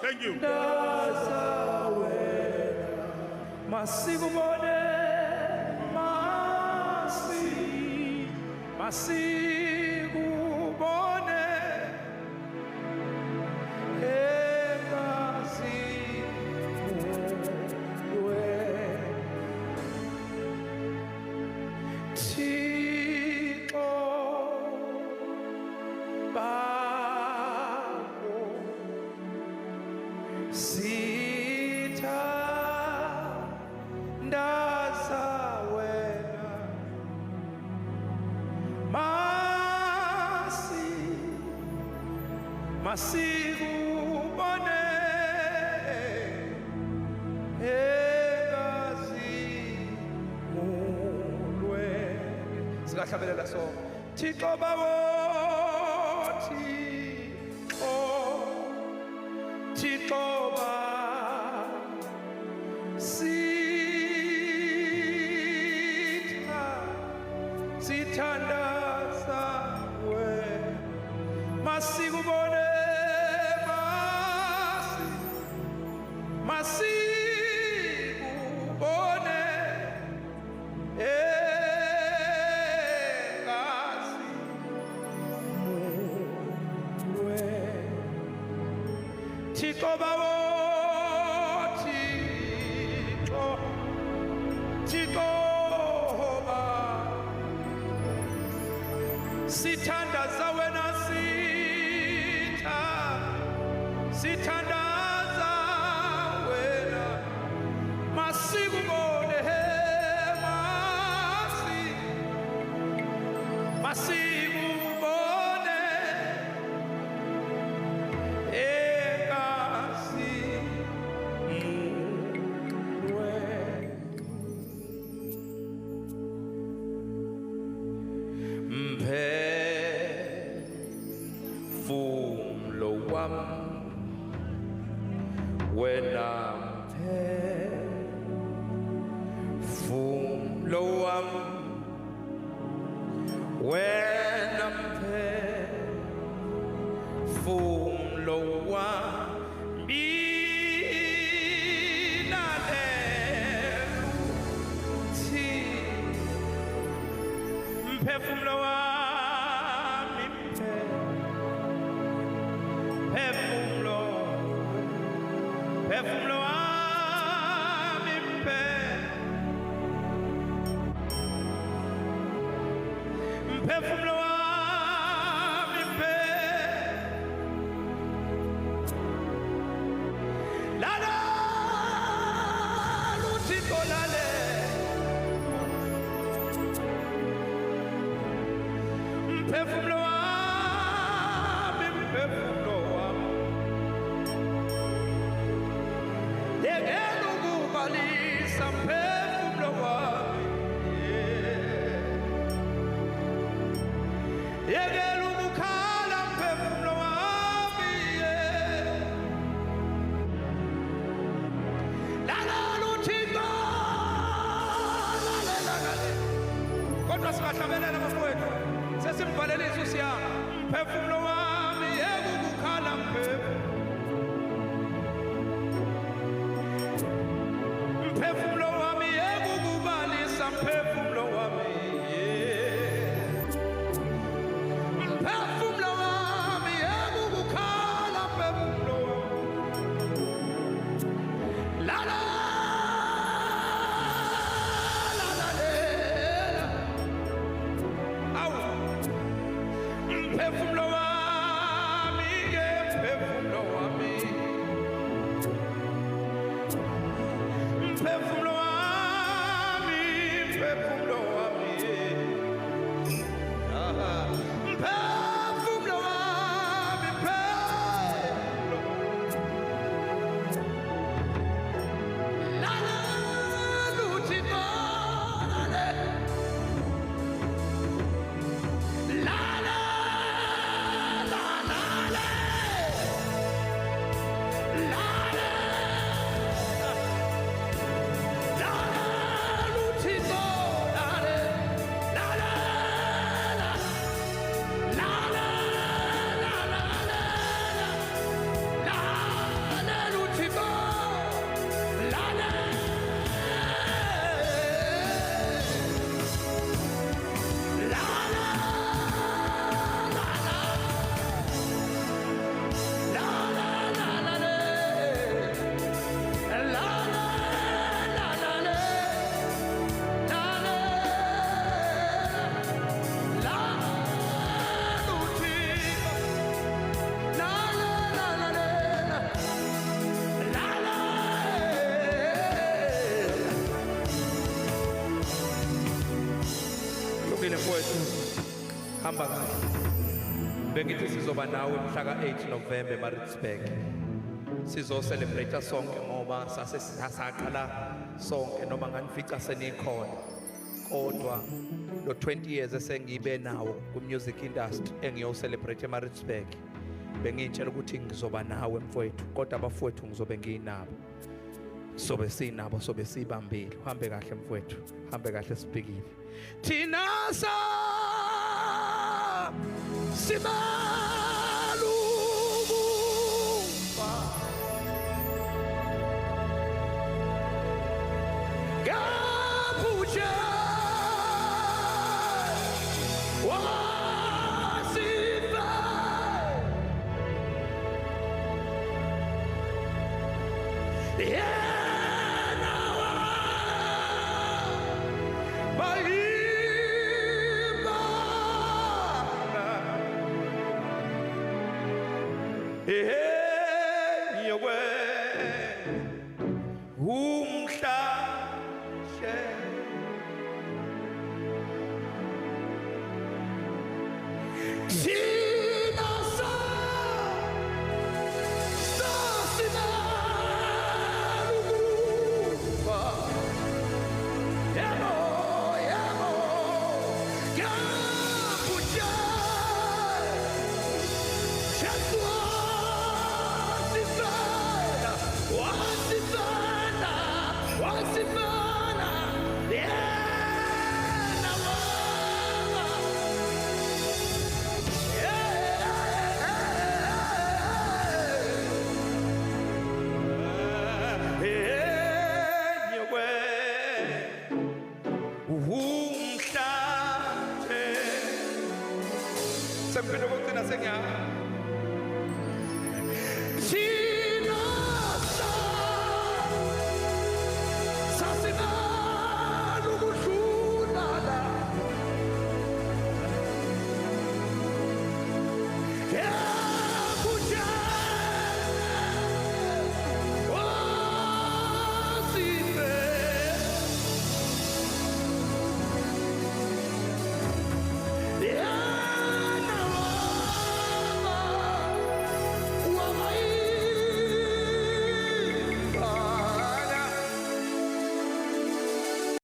Thank you. Masikubone, masikubone, engazibulwe. Thixo bakho sithandaza wena, masikubone engazibulwe. Singahlabelela so. Thixo bawo, Thixo ba sithandaza wena, masikubone, masikubone engazibulwe. Thixo bawo, Thixo ba sithandaza wena, sithandaza wena, masikubone, masikubone engazibulwe. Mphefumlo wam wena, mphefumlo wam wena, mphefumlo wam mphefumlo wami, mphefumlo wami, mphefumlo wami, lalela uThixo, lalela mphefumlo wami, mphefumlo wami, yekela ukubalisa mphefumlo wami, yekela ukukhala mphefumlo wami, lalela uThixo, lalela. Kodwa singahlabelela bafowethu, sesimvalelisa mfowethu hamba kahle. Bengithi sizoba nawe mhla ka-8 November eMaritzburg. Sizo-celebrate sonke ngoba sasaqala sonke noma nganifica senikhona. Kodwa lo 20 years esengibe nawo ku-music industry engiyo-celebrate eMaritzburg. Bengitshela ukuthi ngizoba nawe mfowethu, kodwa abafowethu ngizobe nginabo. Sobe sinabo, sobe sibambile. Uhambe kahle mfowethu, hambe kahle sibhekile. Thina sibalukufa Gabuja wasifa Sempino kokugcina sengiyahamba.